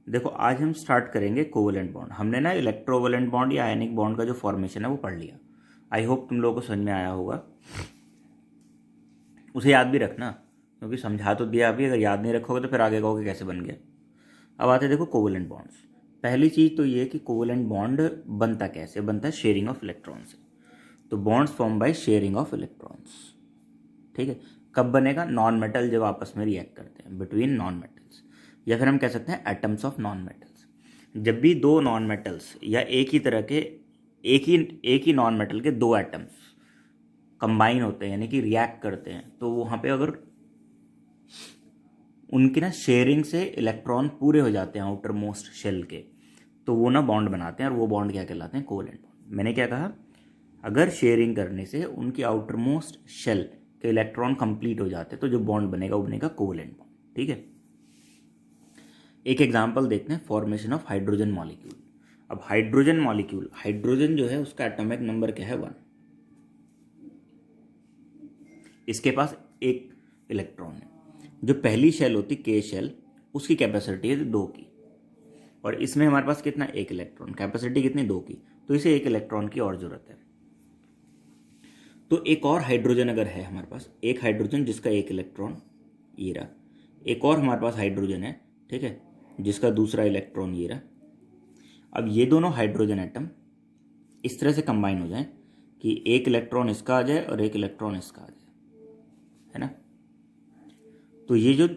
देखो आज हम स्टार्ट करेंगे कोवेलेंट बॉन्ड। हमने ना इलेक्ट्रोवेलेंट बॉन्ड या आयनिक बॉन्ड का जो फॉर्मेशन है वो पढ़ लिया। आई होप तुम लोगों को समझ में आया होगा। उसे याद भी रखना, क्योंकि समझा तो दिया अभी, अगर याद नहीं रखोगे तो फिर आगे कहोगे कैसे बन गया। अब आते देखो कोवेलेंट बॉन्ड्स। पहली चीज़ तो ये कि कोवेलेंट बॉन्ड बनता कैसे, बनता है शेयरिंग ऑफ इलेक्ट्रॉन से। तो bonds form by sharing of electrons. ठीक है, कब बनेगा? नॉन मेटल जब आपस में रिएक्ट करते हैं, बिटवीन नॉन मेटल्स, या फिर हम कह सकते हैं एटम्स ऑफ नॉन मेटल्स। जब भी दो नॉन मेटल्स या एक ही तरह के एक ही नॉन मेटल के दो एटम्स कंबाइन होते हैं, यानी कि रिएक्ट करते हैं, तो वहाँ पे अगर उनकी ना शेयरिंग से इलेक्ट्रॉन पूरे हो जाते हैं आउटर मोस्ट शेल के, तो वो ना बॉन्ड बनाते हैं, और वो बॉन्ड क्या कहलाते हैं? Covalent bond. मैंने क्या कहा? अगर शेयरिंग करने से उनकी आउटर मोस्ट शेल के इलेक्ट्रॉन कंप्लीट हो जाते हैं तो जो बॉन्ड बनेगा वो बनेगा कोवेलेंट बॉन्ड। ठीक है, एक एग्जांपल देखते हैं, फॉर्मेशन ऑफ हाइड्रोजन मॉलिक्यूल। अब हाइड्रोजन मॉलिक्यूल, हाइड्रोजन जो है उसका एटॉमिक नंबर क्या है? 1। इसके पास एक इलेक्ट्रॉन है। जो पहली शेल होती के शेल, उसकी कैपेसिटी है 2 की, और इसमें हमारे पास कितना? 1 इलेक्ट्रॉन। कैपेसिटी कितनी? 2 की, तो इसे 1 इलेक्ट्रॉन की और जरूरत है। तो एक और हाइड्रोजन अगर है हमारे पास, एक हाइड्रोजन जिसका 1 इलेक्ट्रॉन ये रहा, एक और हमारे पास हाइड्रोजन है, ठीक है, जिसका दूसरा इलेक्ट्रॉन ये रहा। अब ये दोनों हाइड्रोजन एटम इस तरह से कंबाइन हो जाएं कि एक इलेक्ट्रॉन इसका आ जाए और एक इलेक्ट्रॉन इसका आ जाए, है ना। तो ये जो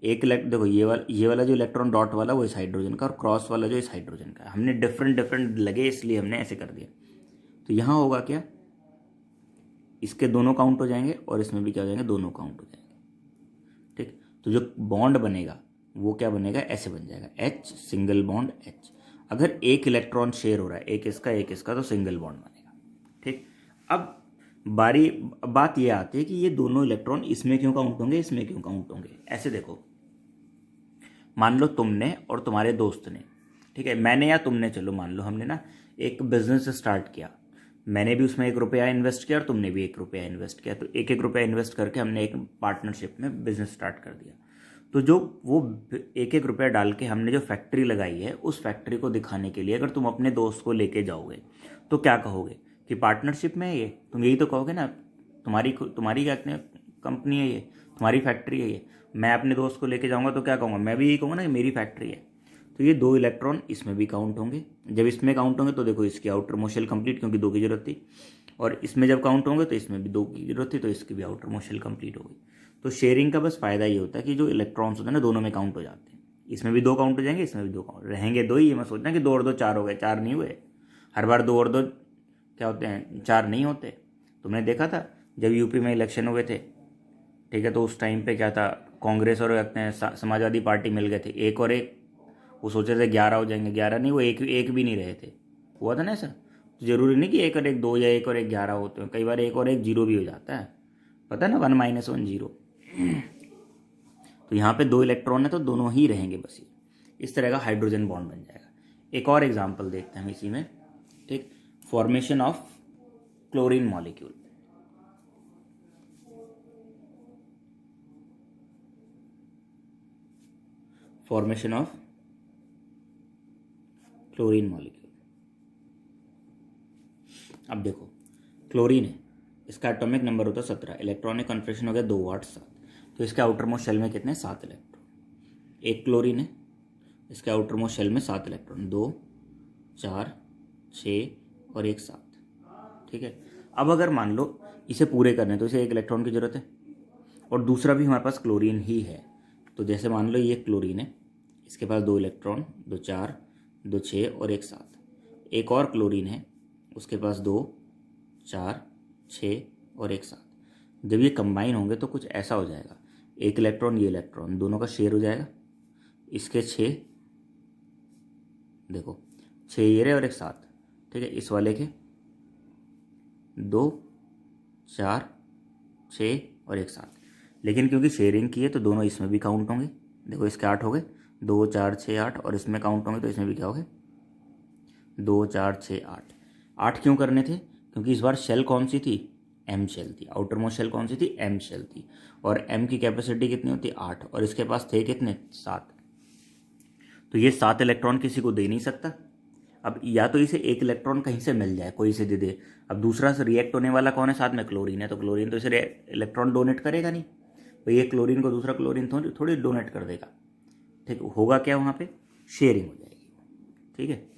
देखो ये वाला जो इलेक्ट्रॉन डॉट वाला वो इस हाइड्रोजन का, और क्रॉस वाला जो इस हाइड्रोजन का। हमने डिफरेंट लगे इसलिए हमने ऐसे कर दिया। तो यहाँ होगा क्या? इसके दोनों काउंट हो जाएंगे और इसमें भी क्या हो जाएंगे? दोनों काउंट हो जाएंगे। ठीक, तो जो बॉन्ड बनेगा वो क्या बनेगा? ऐसे बन जाएगा, H सिंगल बॉन्ड H। अगर एक इलेक्ट्रॉन शेयर हो रहा है, एक इसका, तो सिंगल बॉन्ड बनेगा। ठीक, अब बात ये आती है कि ये दोनों इलेक्ट्रॉन इसमें क्यों काउंट होंगे, इसमें क्यों काउंट होंगे? ऐसे देखो, मान लो तुमने और तुम्हारे दोस्त ने, ठीक है, मैंने या तुमने, चलो मान लो हमने ना एक बिजनेस स्टार्ट किया। मैंने भी उसमें 1 रुपया इन्वेस्ट किया और तुमने भी 1 रुपया इन्वेस्ट किया। तो 1 रुपया इन्वेस्ट करके हमने एक पार्टनरशिप में बिजनेस स्टार्ट कर दिया। तो जो वो 1 रुपया डाल के हमने जो फैक्ट्री लगाई है, उस फैक्ट्री को दिखाने के लिए अगर तुम अपने दोस्त को लेके जाओगे तो क्या कहोगे? कि पार्टनरशिप में है ये। तुम यही तो कहोगे ना, तुम्हारी क्या कंपनी है ये, तुम्हारी फैक्ट्री है ये। मैं अपने दोस्त को लेके जाऊंगा तो क्या कहूँगा? मैं भी यही कहूँगा ना कि मेरी फैक्ट्री है। तो ये 2 इलेक्ट्रॉन इसमें भी काउंट होंगे। जब इसमें काउंट होंगे तो देखो इसकी आउटर मोस्ट शेल कंप्लीट, क्योंकि 2 की जरूरत थी, और इसमें जब काउंट होंगे तो इसमें भी 2 की जरूरत थी, तो इसकी भी आउटर मोस्ट शेल कंप्लीट हो गई। तो शेयरिंग का बस फायदा ये होता है कि जो इलेक्ट्रॉन्स होते हैं ना, दोनों में काउंट हो जाते हैं। इसमें भी 2 काउंट हो जाएंगे, इसमें भी 2 काउंट रहेंगे। 2 ही, ये मत सोचना कि 2 और 2 4 हो गए। 4 नहीं हुए। हर बार 2 और 2 क्या होते हैं? 4 नहीं होते। तुमने देखा था जब यूपी में इलेक्शन हुए थे, ठीक है, तो उस टाइम पे क्या था, कांग्रेस और समाजवादी पार्टी मिल गए थे, एक और एक। वो सोचे थे 11 हो जाएंगे, 11 नहीं, वो एक भी नहीं रहे थे। हुआ था ना ऐसा। तो जरूरी नहीं कि 1 और 1 2 या 1 और 1 11 होते हैं। कई बार 1 और 1 0 भी हो जाता है, पता है ना, 1 - 1 0। तो यहाँ पे 2 इलेक्ट्रॉन है तो दोनों ही रहेंगे बस। ये इस तरह का हाइड्रोजन बॉन्ड बन जाएगा। एक और एग्जाम्पल देखते हैं हम इसी में। ठीक, formation of chlorine molecule. Formation of chlorine molecule. अब देखो, क्लोरीन है, इसका एटॉमिक नंबर होता है 17, इलेक्ट्रॉनिक कन्फर्मेशन हो गया 2 8 7। तो इसके आउटर मोस्ट शेल में कितने? 7 इलेक्ट्रॉन। एक क्लोरीन है, इसके आउटर मोस्ट शेल में 7 इलेक्ट्रॉन, 2 4 6 और 1 7। ठीक है, अब अगर मान लो इसे पूरे करने तो इसे 1 इलेक्ट्रॉन की जरूरत है, और दूसरा भी हमारे पास क्लोरीन ही है। तो जैसे मान लो ये क्लोरीन है, इसके पास 2 इलेक्ट्रॉन, 2 4 2 6 और 1 7। एक और क्लोरीन है, उसके पास 2 4 6 और 1 7। जब ये कंबाइन होंगे तो कुछ ऐसा हो जाएगा, 1 इलेक्ट्रॉन ये इलेक्ट्रॉन दोनों का शेयर हो जाएगा। इसके 6, देखो 6 ये रहे और 1 7, ठीक है। इस वाले के 2 4 6 और 1 7। लेकिन क्योंकि शेयरिंग की है तो दोनों इसमें भी काउंट होंगे। देखो इसके 8 हो गए, 2 4 6 8, और इसमें काउंट होंगे तो इसमें भी क्या हो गए? 2 4 6 8। 8 क्यों करने थे? क्योंकि इस बार शेल कौन सी थी? एम शेल थी। आउटर मोस्ट शेल कौन सी थी? एम शेल थी। और एम की कैपेसिटी कितनी होती? 8, और इसके पास थे कितने? 7। तो ये 7 इलेक्ट्रॉन किसी को दे नहीं सकता। अब या तो इसे एक इलेक्ट्रॉन कहीं से मिल जाए, कोई से दे दे। अब दूसरा से रिएक्ट होने वाला कौन है, साथ में क्लोरीन है, तो क्लोरीन तो इसे इलेक्ट्रॉन डोनेट करेगा नहीं, तो ये क्लोरीन को दूसरा क्लोरीन थोड़ी डोनेट कर देगा। ठीक, होगा क्या वहाँ पे, शेयरिंग हो जाएगी। ठीक है।